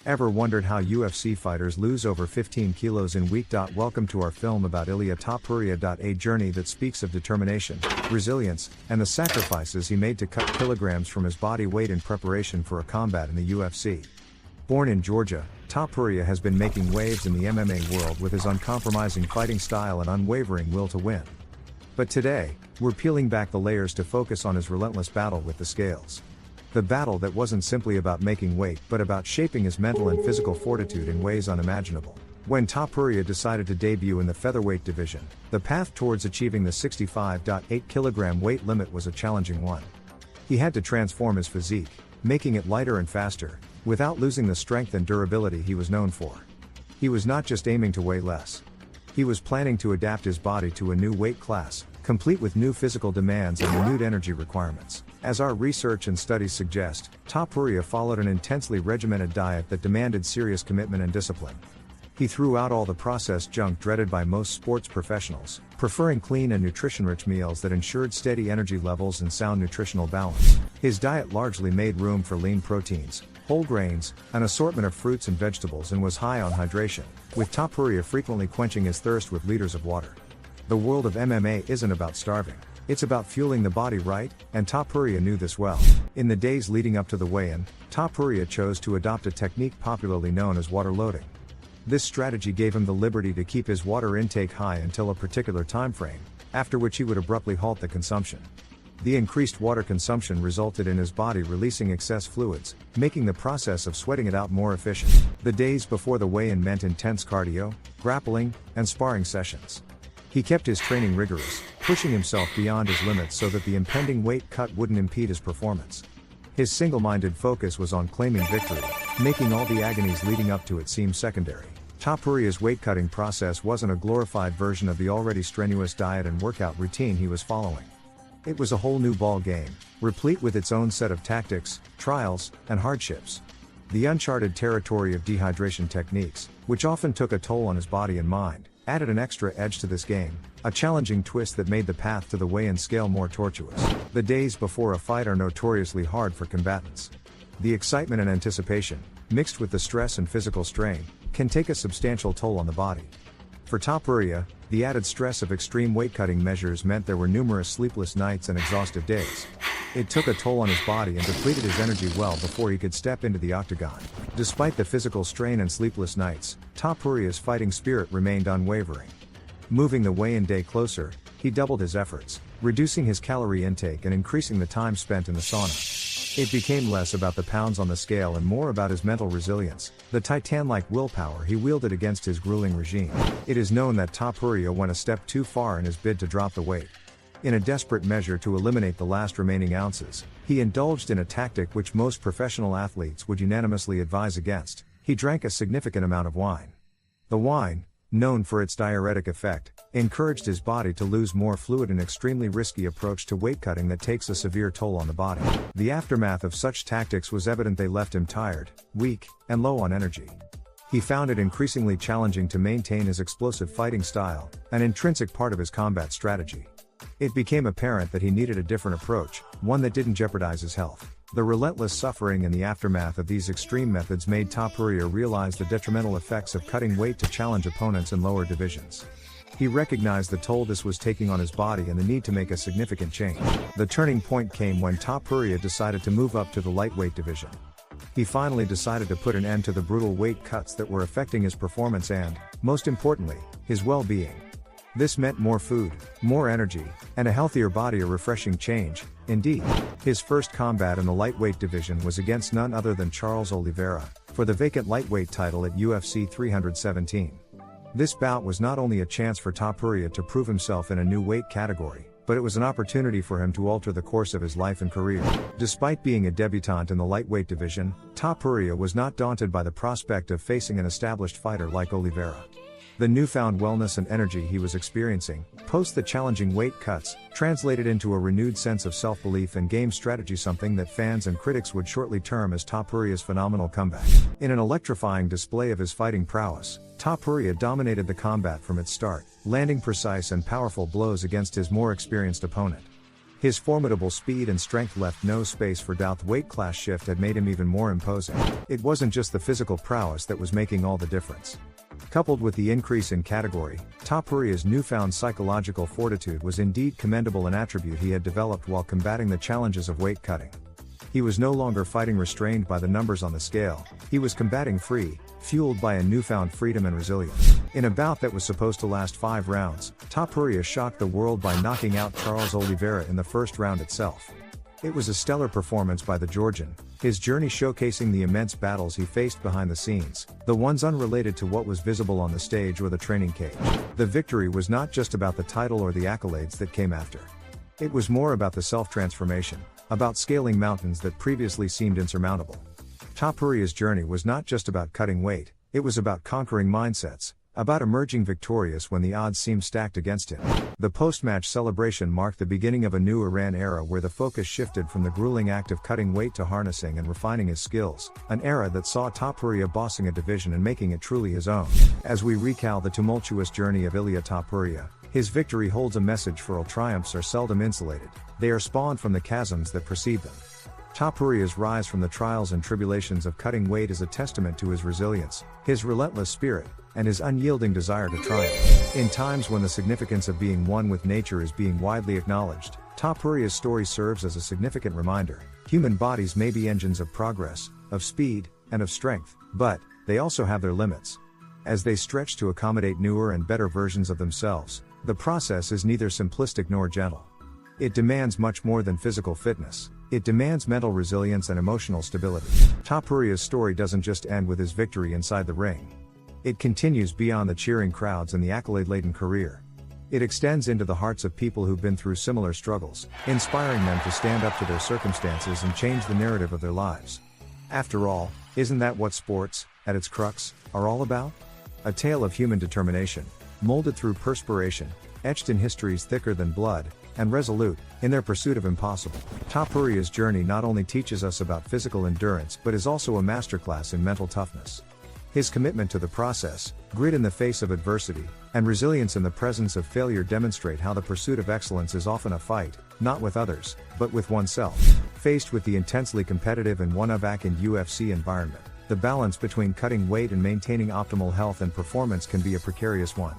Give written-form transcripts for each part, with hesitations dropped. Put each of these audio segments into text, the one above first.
Ever wondered how UFC fighters lose over 15 kilos in week? Welcome to our film about Ilia Topuria. A journey that speaks of determination, resilience, and the sacrifices he made to cut kilograms from his body weight in preparation for a combat in the UFC. Born in Georgia, Topuria has been making waves in the MMA world with his uncompromising fighting style and unwavering will to win. But today, we're peeling back the layers to focus on his relentless battle with the scales. The battle that wasn't simply about making weight but about shaping his mental and physical fortitude in ways unimaginable. When Topuria decided to debut in the featherweight division, the path towards achieving the 65.8 kilogram weight limit was a challenging one. He had to transform his physique, making it lighter and faster, without losing the strength and durability he was known for. He was not just aiming to weigh less. He was planning to adapt his body to a new weight class, complete with new physical demands and renewed energy requirements. As our research and studies suggest, Topuria followed an intensely regimented diet that demanded serious commitment and discipline. He threw out all the processed junk dreaded by most sports professionals, preferring clean and nutrition-rich meals that ensured steady energy levels and sound nutritional balance. His diet largely made room for lean proteins, whole grains, an assortment of fruits and vegetables, and was high on hydration, with Topuria frequently quenching his thirst with liters of water. The world of MMA isn't about starving. It's about fueling the body right, and Topuria knew this well. In the days leading up to the weigh-in, Topuria chose to adopt a technique popularly known as water loading. This strategy gave him the liberty to keep his water intake high until a particular time frame, after which he would abruptly halt the consumption. The increased water consumption resulted in his body releasing excess fluids, making the process of sweating it out more efficient. The days before the weigh-in meant intense cardio, grappling, and sparring sessions. He kept his training rigorous, pushing himself beyond his limits so that the impending weight cut wouldn't impede his performance. His single-minded focus was on claiming victory, making all the agonies leading up to it seem secondary. Topuria's weight-cutting process wasn't a glorified version of the already strenuous diet and workout routine he was following. It was a whole new ball game, replete with its own set of tactics, trials, and hardships. The uncharted territory of dehydration techniques, which often took a toll on his body and mind, added an extra edge to this game, a challenging twist that made the path to the weigh-in scale more tortuous. The days before a fight are notoriously hard for combatants. The excitement and anticipation, mixed with the stress and physical strain, can take a substantial toll on the body. For Topuria, the added stress of extreme weight-cutting measures meant there were numerous sleepless nights and exhaustive days. It took a toll on his body and depleted his energy well before he could step into the octagon. Despite the physical strain and sleepless nights, Topuria's fighting spirit remained unwavering. Moving the weigh-in day closer, he doubled his efforts, reducing his calorie intake and increasing the time spent in the sauna. It became less about the pounds on the scale and more about his mental resilience, the titan-like willpower he wielded against his grueling regime. It is known that Topuria went a step too far in his bid to drop the weight. In a desperate measure to eliminate the last remaining ounces, he indulged in a tactic which most professional athletes would unanimously advise against. He drank a significant amount of wine. The wine, known for its diuretic effect, encouraged his body to lose more fluid, an extremely risky approach to weight cutting that takes a severe toll on the body. The aftermath of such tactics was evident. They left him tired, weak, and low on energy. He found it increasingly challenging to maintain his explosive fighting style, an intrinsic part of his combat strategy. It became apparent that he needed a different approach, one that didn't jeopardize his health. The relentless suffering and the aftermath of these extreme methods made Topuria realize the detrimental effects of cutting weight to challenge opponents in lower divisions. He recognized the toll this was taking on his body and the need to make a significant change. The turning point came when Topuria decided to move up to the lightweight division. He finally decided to put an end to the brutal weight cuts that were affecting his performance and, most importantly, his well-being. This meant more food, more energy, and a healthier body, a refreshing change, indeed. His first combat in the lightweight division was against none other than Charles Oliveira, for the vacant lightweight title at UFC 317. This bout was not only a chance for Topuria to prove himself in a new weight category, but it was an opportunity for him to alter the course of his life and career. Despite being a debutant in the lightweight division, Topuria was not daunted by the prospect of facing an established fighter like Oliveira. The newfound wellness and energy he was experiencing, post the challenging weight cuts, translated into a renewed sense of self-belief and game strategy, something that fans and critics would shortly term as Topuria's phenomenal comeback. In an electrifying display of his fighting prowess, Topuria dominated the combat from its start, landing precise and powerful blows against his more experienced opponent. His formidable speed and strength left no space for doubt. The weight class shift had made him even more imposing. It wasn't just the physical prowess that was making all the difference. Coupled with the increase in category, Topuria's newfound psychological fortitude was indeed commendable, an attribute he had developed while combating the challenges of weight cutting. He was no longer fighting restrained by the numbers on the scale, he was combating free, fueled by a newfound freedom and resilience. In a bout that was supposed to last 5 rounds, Topuria shocked the world by knocking out Charles Oliveira in the first round itself. It was a stellar performance by the Georgian, his journey showcasing the immense battles he faced behind the scenes, the ones unrelated to what was visible on the stage or the training cage. The victory was not just about the title or the accolades that came after. It was more about the self-transformation, about scaling mountains that previously seemed insurmountable. Topuria's journey was not just about cutting weight, it was about conquering mindsets, about emerging victorious when the odds seemed stacked against him. The post-match celebration marked the beginning of a new Iran era where the focus shifted from the grueling act of cutting weight to harnessing and refining his skills, an era that saw Topuria bossing a division and making it truly his own. As we recount the tumultuous journey of Ilia Topuria, his victory holds a message for all triumphs are seldom insulated, they are spawned from the chasms that precede them. Topuria's rise from the trials and tribulations of cutting weight is a testament to his resilience, his relentless spirit, and his unyielding desire to triumph. In times when the significance of being one with nature is being widely acknowledged, Topuria's story serves as a significant reminder. Human bodies may be engines of progress, of speed, and of strength, but they also have their limits. As they stretch to accommodate newer and better versions of themselves, the process is neither simplistic nor gentle. It demands much more than physical fitness. It demands mental resilience and emotional stability. Topuria's story doesn't just end with his victory inside the ring. It continues beyond the cheering crowds and the accolade-laden career. It extends into the hearts of people who've been through similar struggles, inspiring them to stand up to their circumstances and change the narrative of their lives. After all, isn't that what sports, at its crux, are all about? A tale of human determination, molded through perspiration, etched in histories thicker than blood, and resolute, in their pursuit of impossible. Topuria's journey not only teaches us about physical endurance but is also a masterclass in mental toughness. His commitment to the process, grit in the face of adversity, and resilience in the presence of failure demonstrate how the pursuit of excellence is often a fight, not with others, but with oneself. Faced with the intensely competitive and one-of-a-kind UFC environment, the balance between cutting weight and maintaining optimal health and performance can be a precarious one.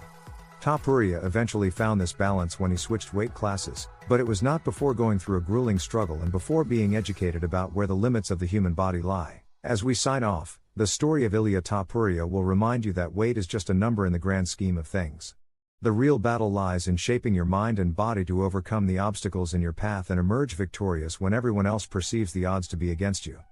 Topuria eventually found this balance when he switched weight classes, but it was not before going through a grueling struggle and before being educated about where the limits of the human body lie. As we sign off, the story of Ilia Topuria will remind you that weight is just a number in the grand scheme of things. The real battle lies in shaping your mind and body to overcome the obstacles in your path and emerge victorious when everyone else perceives the odds to be against you.